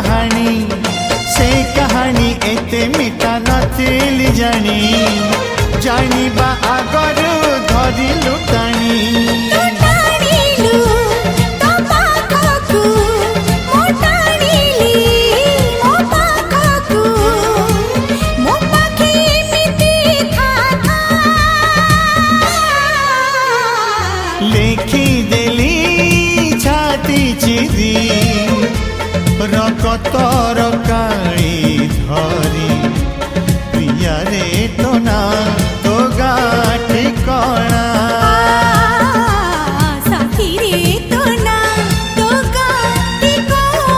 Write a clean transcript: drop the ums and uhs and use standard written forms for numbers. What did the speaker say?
कहानी से कहानी एते मिठा नथिली जानी जानिबा आगरु धरिलु टाणी लेखी देली छाती चिरी रकत